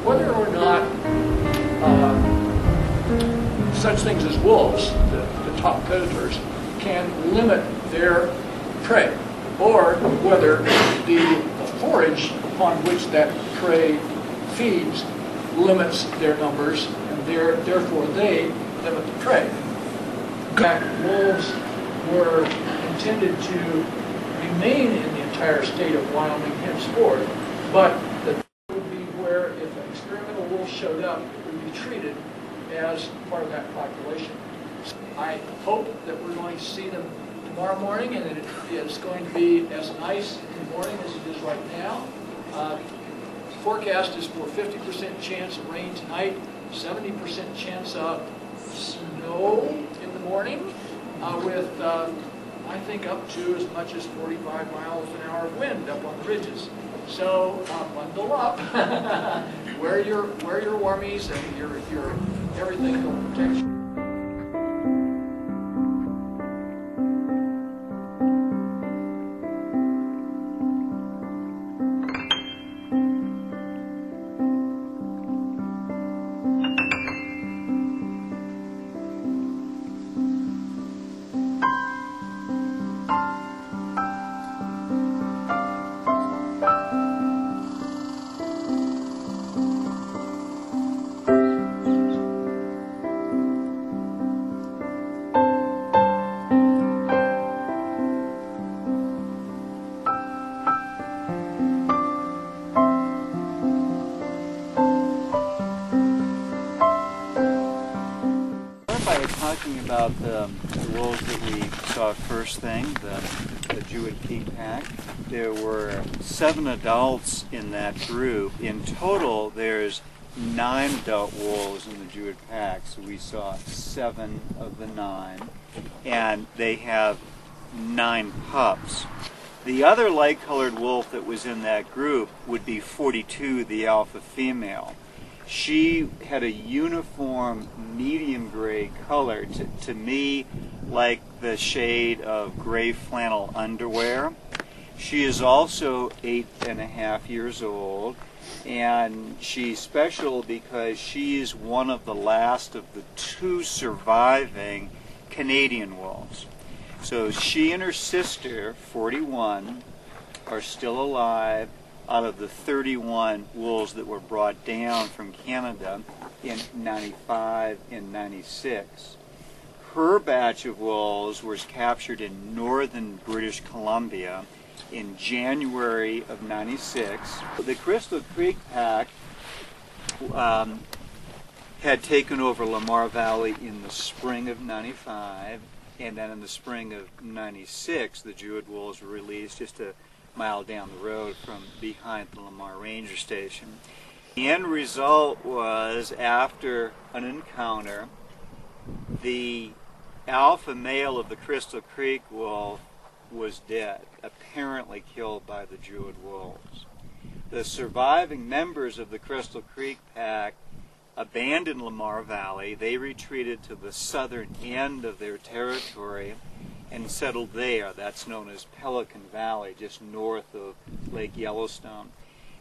whether or not such things as wolves, the top predators, can limit their prey, or whether the forage upon which that prey feeds limits their numbers, and therefore they limit the prey. In fact, wolves were intended to remain in the entire state of Wyoming henceforth, but that would be where if an experimental wolf showed up, it would be treated as part of that population. So I hope that we're going to see them tomorrow morning, and it is going to be as nice in the morning as it is right now. Forecast is for 50% chance of rain tonight, 70% chance of snow in the morning, with I think up to as much as 45 miles an hour of wind up on the ridges. So bundle up, wear your warmies and your everything that will protect you. Talking about the wolves that we saw first thing, the Druid Peak pack. There were 7 adults in that group. In total, there's 9 adult wolves in the Druid pack, so we saw 7 of the 9, and they have 9 pups. The other light-colored wolf that was in that group would be 42, the alpha female. She had a uniform medium gray color, to me like the shade of gray flannel underwear. She is also 8.5 years old, and she's special because she is one of the last of the 2 surviving Canadian wolves. So she and her sister, 41, are still alive out of the 31 wolves that were brought down from Canada in 95 and 96. Her batch of wolves was captured in northern British Columbia in January of 96. The Crystal Creek pack had taken over Lamar Valley in the spring of 95, and then in the spring of 96 the Druid wolves were released just a mile down the road from behind the Lamar Ranger Station. The end result was, after an encounter, the alpha male of the Crystal Creek wolf was dead, apparently killed by the Druid wolves. The surviving members of the Crystal Creek pack abandoned Lamar Valley. They retreated to the southern end of their territory and settled there. That's known as Pelican Valley, just north of Lake Yellowstone.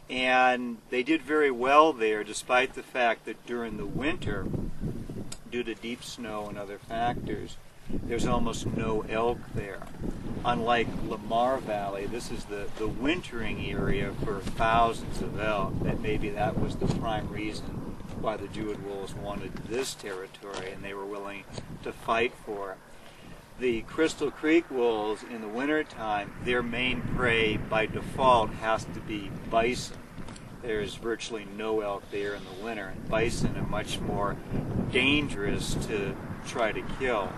And they did very well there, despite the fact that during the winter, due to deep snow and other factors, there's almost no elk there. Unlike Lamar Valley, this is the wintering area for thousands of elk. Maybe that was the prime reason why the Druid wolves wanted this territory, and they were willing to fight for it. The Crystal Creek wolves in the wintertime, their main prey by default has to be bison. There's virtually no elk there in the winter, and bison are much more dangerous to try to kill.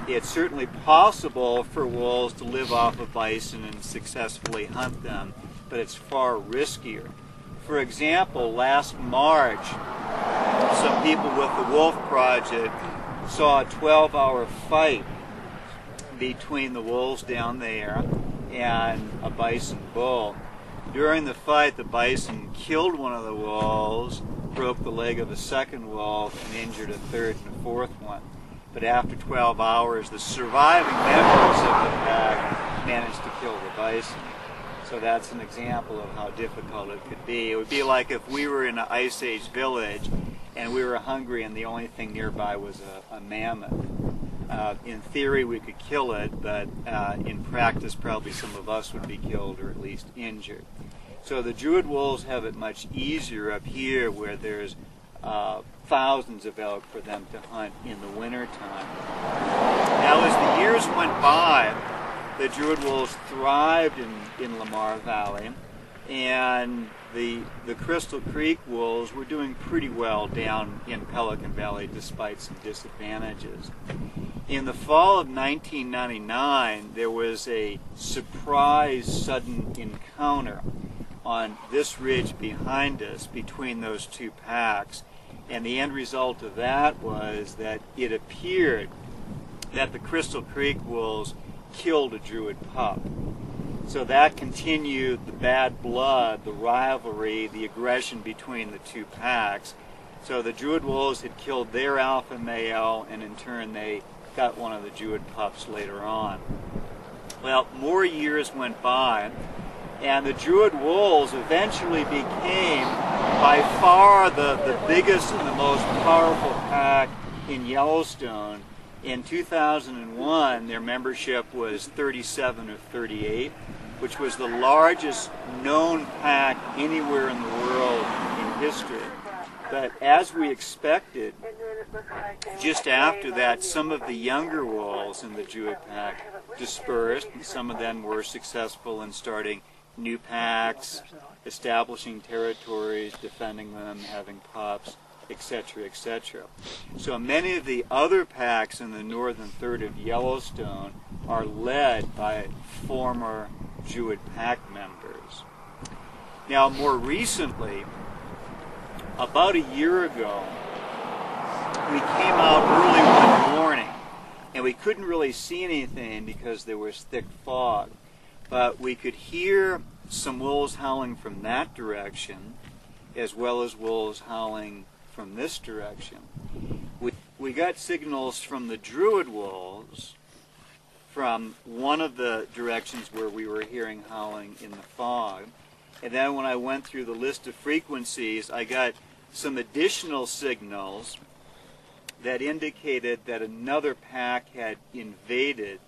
It's certainly possible for wolves to live off of bison and successfully hunt them, but it's far riskier. For example, last March, some people with the Wolf Project saw a 12-hour fight between the wolves down there and a bison bull. During the fight, the bison killed one of the wolves, broke the leg of a second wolf, and injured a third and a fourth one. But after 12 hours, the surviving members of the pack managed to kill the bison. So that's an example of how difficult it could be. It would be like if we were in an Ice Age village and we were hungry and the only thing nearby was a mammoth. In theory, we could kill it, but in practice, probably some of us would be killed or at least injured. So the Druid wolves have it much easier up here where there's thousands of elk for them to hunt in the wintertime. Now, as the years went by, the Druid wolves thrived in Lamar Valley, and the Crystal Creek wolves were doing pretty well down in Pelican Valley despite some disadvantages. In the fall of 1999, there was a surprise sudden encounter on this ridge behind us between those two packs, and the end result of that was that it appeared that the Crystal Creek wolves killed a Druid pup. So that continued the bad blood, the rivalry, the aggression between the two packs. So the Druid wolves had killed their alpha male, and in turn they got one of the Druid pups later on. Well, more years went by, and the Druid wolves eventually became by far the biggest and the most powerful pack in Yellowstone. In 2001, their membership was 37 or 38, which was the largest known pack anywhere in the world in history. But as we expected, just after that, some of the younger wolves in the Druid pack dispersed, and some of them were successful in starting new packs, establishing territories, defending them, having pups, etc., etc. So many of the other packs in the northern third of Yellowstone are led by former Druid pack members. Now, more recently, about a year ago, we came out early one morning, and we couldn't really see anything because there was thick fog, but we could hear some wolves howling from that direction, as well as wolves howling from this direction. We got signals from the Druid wolves from one of the directions where we were hearing howling in the fog, and then when I went through the list of frequencies, I got some additional signals that indicated that another pack had invaded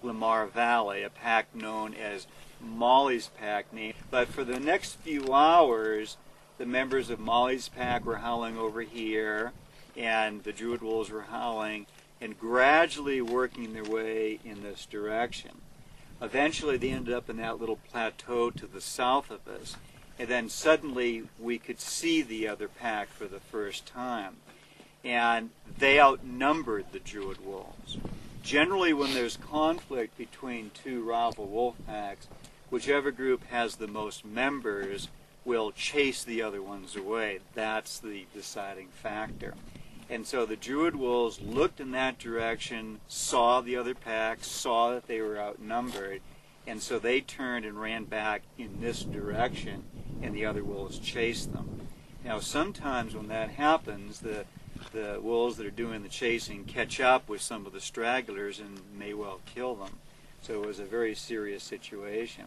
Lamar Valley, a pack known as Molly's pack. But for the next few hours, the members of Molly's pack were howling over here, and the Druid wolves were howling and gradually working their way in this direction. Eventually, they ended up in that little plateau to the south of us, and then suddenly we could see the other pack for the first time. And they outnumbered the Druid wolves. Generally, when there's conflict between two rival wolf packs, whichever group has the most members will chase the other ones away. That's the deciding factor. And so the Druid wolves looked in that direction, saw the other packs, saw that they were outnumbered, and so they turned and ran back in this direction, and the other wolves chased them. Now, sometimes when that happens, the wolves that are doing the chasing catch up with some of the stragglers and may well kill them. So it was a very serious situation.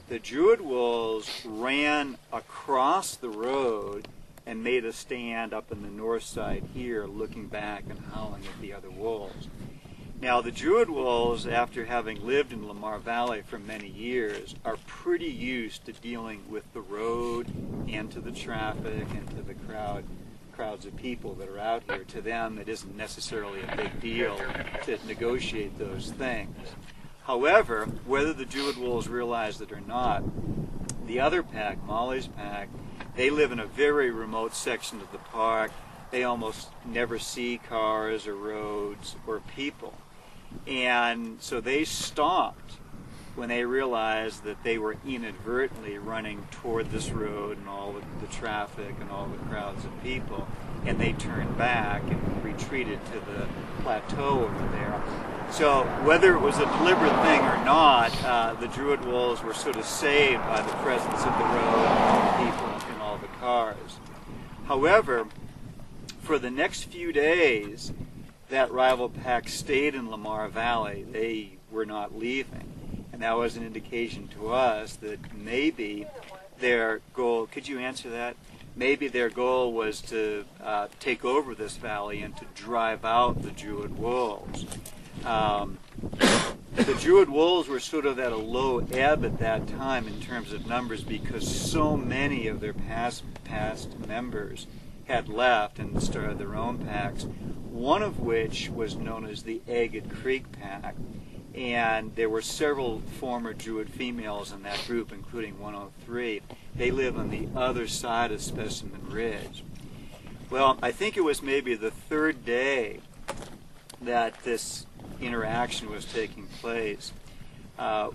The Druid wolves ran across the road and made a stand up in the north side here, looking back and howling at the other wolves. Now, the Druid wolves, after having lived in Lamar Valley for many years, are pretty used to dealing with the road and to the traffic and to the crowds of people that are out here. To them, it isn't necessarily a big deal to negotiate those things. However, whether the Druid wolves realize it or not, the other pack, Molly's pack, they live in a very remote section of the park. They almost never see cars or roads or people. And so they stopped when they realized that they were inadvertently running toward this road and all the traffic and all the crowds of people, and they turned back and retreated to the plateau over there. So whether it was a deliberate thing or not, the Druid wolves were sort of saved by the presence of the road and all the people and all the cars. However, for the next few days, that rival pack stayed in Lamar Valley. They were not leaving. And that was an indication to us that maybe their goal, could you answer that? Maybe their goal was to take over this valley and to drive out the Druid wolves. The Druid wolves were sort of at a low ebb at that time in terms of numbers because so many of their past members had left and started their own packs, one of which was known as the Agate Creek Pack. And there were several former Druid females in that group, including 103. They live on the other side of Specimen Ridge. Well, I think it was maybe the third day that this interaction was taking place.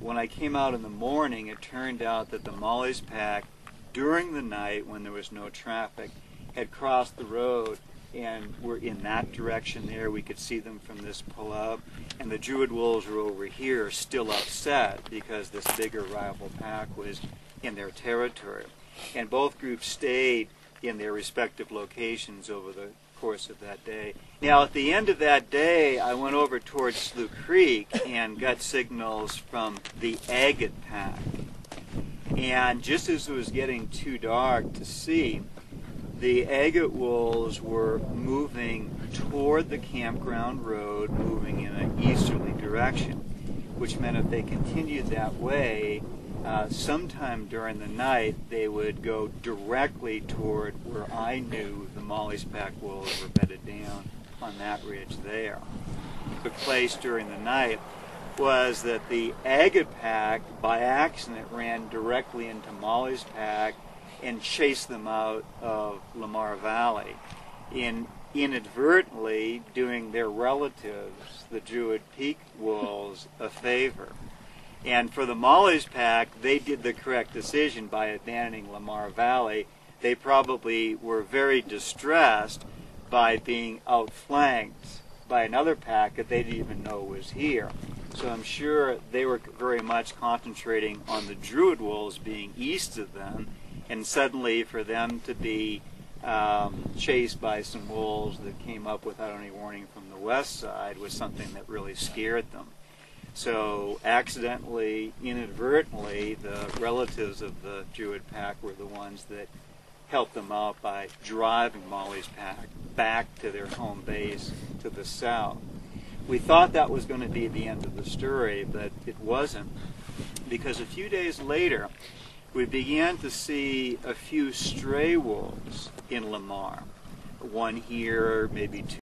When I came out in the morning, it turned out that the Molly's pack, during the night when there was no traffic, had crossed the road and were in that direction there. We could see them from this pull-up. And the Druid wolves were over here, still upset because this bigger rival pack was in their territory. And both groups stayed in their respective locations over the course of that day. Now, at the end of that day, I went over towards Slough Creek and got signals from the Agate pack. And just as it was getting too dark to see, the Agate wolves were moving toward the campground road, moving in an easterly direction, which meant if they continued that way, sometime during the night they would go directly toward where I knew the Molly's pack wolves were bedded down on that ridge there. What took place during the night was that the Agate pack, by accident, ran directly into Molly's pack and chased them out of Lamar Valley, inadvertently doing their relatives, the Druid Peak wolves, a favor. And for the Molly's pack, they did the correct decision by abandoning Lamar Valley. They probably were very distressed by being outflanked by another pack that they didn't even know was here. So I'm sure they were very much concentrating on the Druid wolves being east of them, and suddenly for them to be chased by some wolves that came up without any warning from the west side was something that really scared them. So accidentally, inadvertently, the relatives of the Druid pack were the ones that helped them out by driving Molly's pack back to their home base to the south. We thought that was going to be the end of the story, but it wasn't, because a few days later we began to see a few stray wolves in Lamar. One here, maybe two